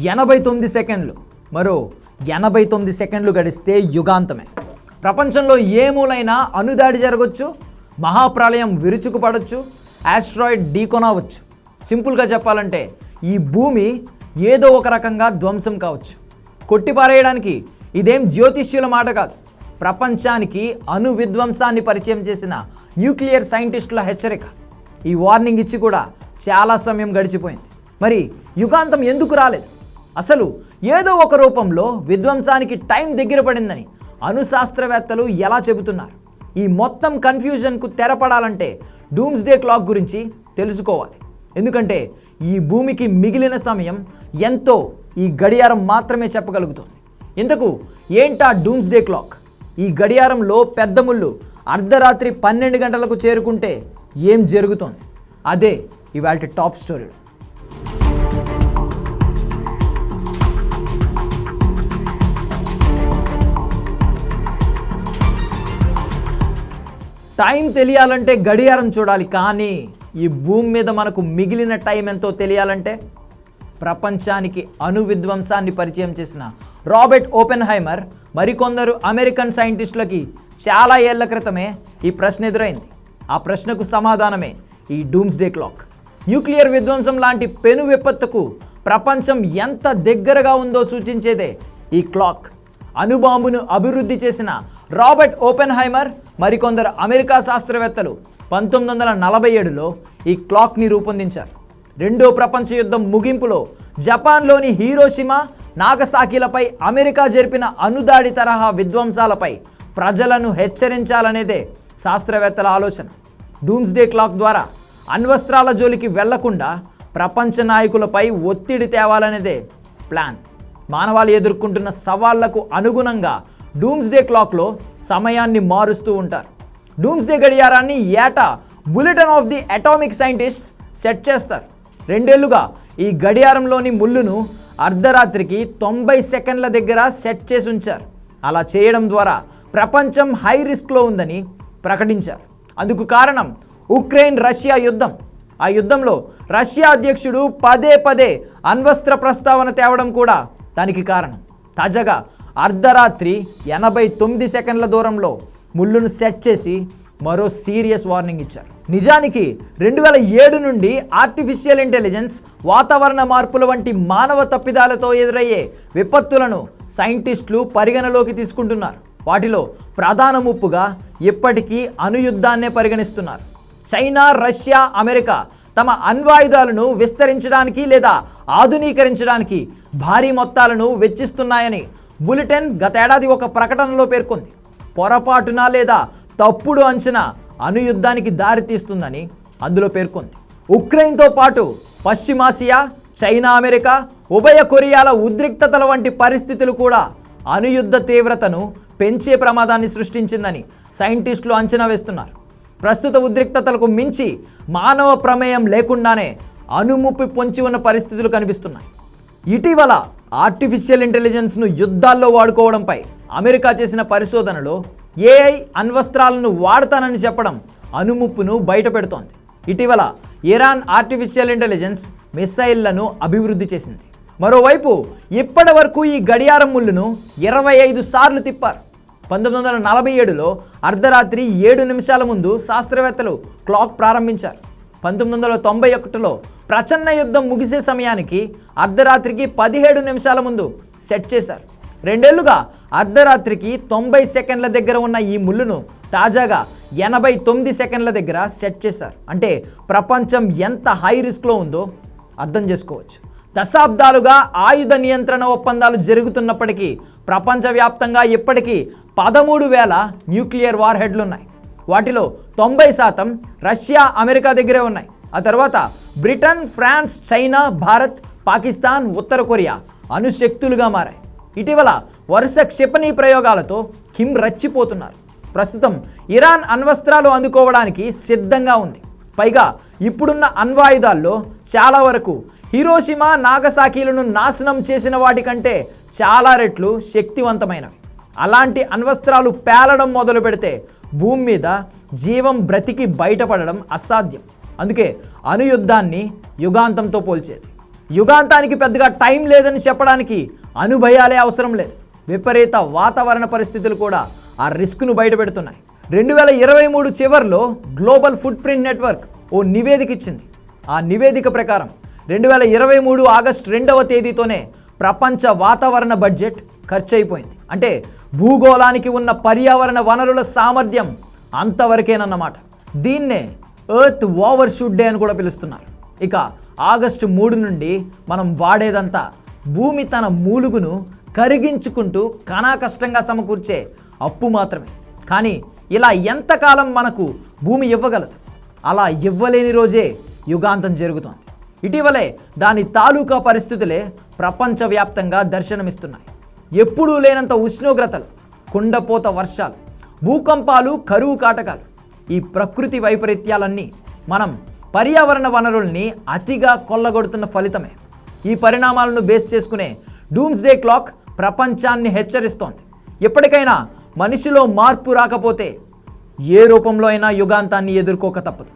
89 సెకండ్లు, మరో 89 సెకండ్లు గడిస్తే యుగాంతమే. ప్రపంచంలో ఏ మూలైనా అణుదాడి జరగవచ్చు, మహాప్రళయం విరుచుకుపడవచ్చు, ఆస్ట్రాయిడ్ ఢీకొనవచ్చు. సింపుల్గా చెప్పాలంటే ఈ భూమి ఏదో ఒక రకంగా ధ్వంసం కావచ్చు. కొట్టిపారేయడానికి ఇదేం జ్యోతిష్యుల మాట కాదు, ప్రపంచానికి అణు విధ్వంసాన్ని పరిచయం చేసిన న్యూక్లియర్ సైంటిస్టుల హెచ్చరిక. ఈ వార్నింగ్ ఇచ్చి కూడా చాలా సమయం గడిచిపోయింది. మరి యుగాంతం ఎందుకు రాలేదు? అసలు ఏదో ఒక రూపంలో విధ్వంసానికి టైం దగ్గర పడిందని అణు శాస్త్రవేత్తలు ఎలా చెబుతున్నారు? ఈ మొత్తం కన్ఫ్యూజన్కు తెరపడాలంటే డూమ్స్డే క్లాక్ గురించి తెలుసుకోవాలి. ఎందుకంటే ఈ భూమికి మిగిలిన సమయం ఎంతో ఈ గడియారం మాత్రమే చెప్పగలుగుతుంది. ఇంతకు ఏంటా డూమ్స్డే క్లాక్? ఈ గడియారంలో పెద్ద ముళ్ళు అర్ధరాత్రి 12 గంటలకు చేరుకుంటే ఏం జరుగుతోంది? అదే ఇవాల్టి టాప్ స్టోరీ. టైం తెలియాలంటే గడియారం చూడాలి, కానీ ఈ భూమి మీద మనకు మిగిలిన టైం ఎంతో తెలియాలంటే ప్రపంచానికి అణు విధ్వంసాన్ని పరిచయం చేసిన రాబర్ట్ ఓపెన్హైమర్ మరికొందరు అమెరికన్ సైంటిస్టులకి చాలా ఏళ్ల క్రితమే ఈ ప్రశ్న ఎదురైంది. ఆ ప్రశ్నకు సమాధానమే ఈ డూమ్స్డే క్లాక్. న్యూక్లియర్ విధ్వంసం లాంటి పెను విపత్తుకు ప్రపంచం ఎంత దగ్గరగా ఉందో సూచించేదే ఈ క్లాక్. అణుబాంబును అభివృద్ధి చేసిన రాబర్ట్ ఓపెన్హైమర్ మరికొందరు అమెరికా శాస్త్రవేత్తలు 1947లో ఈ క్లాక్ని రూపొందించారు. రెండో ప్రపంచ యుద్ధం ముగింపులో జపాన్లోని హీరోషిమా, నాగసాకిలపై అమెరికా జరిపిన అణుదాడి తరహా విధ్వంసాలపై ప్రజలను హెచ్చరించాలనేదే శాస్త్రవేత్తల ఆలోచన. డూమ్స్డే క్లాక్ ద్వారా అణ్వస్త్రాల జోలికి వెళ్లకుండా ప్రపంచ నాయకులపై ఒత్తిడి తేవాలనేదే ప్లాన్. మానవాళి ఎదుర్కొంటున్న సవాళ్లకు అనుగుణంగా డూమ్స్డే క్లాక్లో సమయాన్ని మారుస్తూ ఉంటారు. డూమ్స్డే గడియారాన్ని ఏటా bulletin of the atomic scientists set చేస్తారు. 2 ఏళ్లుగా ఈ గడియారంలోని ముళ్ళును అర్ధరాత్రికి 90 సెకండ్ల దగ్గర సెట్ చేసి ఉంచారు. అలా చేయడం ద్వారా ప్రపంచం హై రిస్క్లో ఉందని ప్రకటించారు. అందుకు కారణం ఉక్రెయిన్ రష్యా యుద్ధం. ఆ యుద్ధంలో రష్యా అధ్యక్షుడు పదే అణ్వస్త్ర ప్రస్తావన తేవడం కూడా దానికి కారణం. తాజాగా అర్ధరాత్రి 89 సెకండ్ల దూరంలో ముళ్ళును సెట్ చేసి మరో సీరియస్ వార్నింగ్ ఇచ్చారు. నిజానికి 2007 నుండి ఆర్టిఫిషియల్ ఇంటెలిజెన్స్, వాతావరణ మార్పుల వంటి మానవ తప్పిదాలతో ఎదురయ్యే విపత్తులను సైంటిస్టులు పరిగణలోకి తీసుకుంటున్నారు. వాటిలో ప్రధాన ముప్పుగా ఇప్పటికీ అణుయుద్ధాన్నే పరిగణిస్తున్నారు. చైనా, రష్యా, అమెరికా తమ అణ్వాయుధాలను విస్తరించడానికి లేదా ఆధునీకరించడానికి భారీ మొత్తాలను వెచ్చిస్తున్నాయని బులెటిన్ గతేడాది ఒక ప్రకటనలో పేర్కొంది. పొరపాటున లేదా తప్పుడు అంచనా అణుయుద్ధానికి దారితీస్తుందని అందులో పేర్కొంది. ఉక్రెయిన్తో పాటు పశ్చిమాసియా, చైనా, అమెరికా, ఉభయ కొరియాల ఉద్రిక్తతల వంటి పరిస్థితులు కూడా అణుయుద్ధ తీవ్రతను పెంచే ప్రమాదాన్ని సృష్టించిందని సైంటిస్టులు అంచనా వేస్తున్నారు. ప్రస్తుత ఉద్రిక్తతలకు మించి మానవ ప్రమేయం లేకుండానే అణుముప్పి పొంచి ఉన్న పరిస్థితులు కనిపిస్తున్నాయి. ఇటీవల ఆర్టిఫిషియల్ ఇంటెలిజెన్స్ను యుద్ధాల్లో వాడుకోవడంపై అమెరికా చేసిన పరిశోధనలో ఏఐ అణ్వస్త్రాలను వాడతానని చెప్పడం అణుముప్పును బయటపెడుతోంది. ఇటీవల ఇరాన్ ఆర్టిఫిషియల్ ఇంటెలిజెన్స్ మిసైళ్లను అభివృద్ధి చేసింది. మరోవైపు ఇప్పటి వరకు ఈ గడియారం ముళ్ళును 25 సార్లు తిప్పారు. 1947లో అర్ధరాత్రి 7 నిమిషాల ముందు శాస్త్రవేత్తలు క్లాక్ ప్రారంభించారు. 1991లో ప్రచన్న యుద్ధం ముగిసే సమయానికి అర్ధరాత్రికి 17 నిమిషాల ముందు సెట్ చేశారు. 2 ఏళ్లుగా అర్ధరాత్రికి 90 సెకండ్ల దగ్గర ఉన్న ఈ ముళ్ళును తాజాగా 89 సెకండ్ల దగ్గర సెట్ చేశారు. అంటే ప్రపంచం ఎంత హై రిస్క్లో ఉందో అర్థం చేసుకోవచ్చు. దశాబ్దాలుగా ఆయుధ నియంత్రణ ఒప్పందాలు జరుగుతున్నప్పటికీ ప్రపంచవ్యాప్తంగా ఇప్పటికీ 13,000 న్యూక్లియర్ వార్ హెడ్లు ఉన్నాయి. వాటిలో 90% రష్యా, అమెరికా దగ్గరే ఉన్నాయి. ఆ తర్వాత Britain, France, China, Bharat, Pakistan, ఉత్తర కొరియా అణుశక్తులుగా మారాయి. ఇటీవల వరుస క్షిపణి ప్రయోగాలతో కిమ్ రచ్చిపోతున్నారు. ప్రస్తుతం ఇరాన్ అణ్వస్త్రాలు అందుకోవడానికి సిద్ధంగా ఉంది. పైగా ఇప్పుడున్న అణ్వాయుధాల్లో చాలా వరకు హిరోషిమా, నాగసాకిలను నాశనం చేసిన వాటి కంటే చాలా రెట్లు శక్తివంతమైనవి. అలాంటి అణ్వస్త్రాలు పేలడం మొదలు పెడితే భూమి మీద జీవం బ్రతికి బయటపడడం అసాధ్యం. అందుకే అణుయుద్ధాన్ని యుగాంతంతో పోల్చేది. యుగాంతానికి పెద్దగా టైం లేదని చెప్పడానికి అనుభయాలే అవసరం లేదు. విపరీత వాతావరణ పరిస్థితులు కూడా ఆ రిస్క్ను బయటపెడుతున్నాయి. 2023 చివరిలో గ్లోబల్ ఫుడ్ ప్రింట్ నెట్వర్క్ ఓ నివేదిక ఇచ్చింది. ఆ నివేదిక ప్రకారం 2023 ఆగస్టు 2వ తేదీతోనే ప్రపంచ వాతావరణ బడ్జెట్ ఖర్చు అయిపోయింది. అంటే భూగోళానికి ఉన్న పర్యావరణ వనరుల సామర్థ్యం అంతవరకేనన్నమాట. దీన్నే ఎర్త్ ఓవర్ షూట్ డే అని కూడా పిలుస్తున్నారు. ఇక ఆగస్టు 3 నుండి మనం వాడేదంతా భూమి తన మూలుగును కరిగించుకుంటూ కష్టంగా సమకూర్చే అప్పు మాత్రమే. కానీ ఇలా ఎంతకాలం మనకు భూమి ఇవ్వగలదు? అలా ఇవ్వలేని రోజే యుగాంతం జరుగుతోంది. ఇటీవలే దాని తాలూకా పరిస్థితులే ప్రపంచవ్యాప్తంగా దర్శనమిస్తున్నాయి. ఎప్పుడూ లేనంత ఉష్ణోగ్రతలు, కుండపోత వర్షాలు, భూకంపాలు, కరువు కాటకాలు. ఈ ప్రకృతి వైపరీత్యాలన్నీ మనం పర్యావరణ వనరుల్ని అతిగా కొల్లగొడుతున్న ఫలితమే. ఈ పరిణామాలను బేస్ చేసుకునే డూమ్స్డే క్లాక్ ప్రపంచాన్ని హెచ్చరిస్తోంది. ఎప్పటికైనా మనిషిలో మార్పు రాకపోతే ఏ రూపంలో అయినా యుగాంతాన్ని ఎదుర్కోక తప్పదు.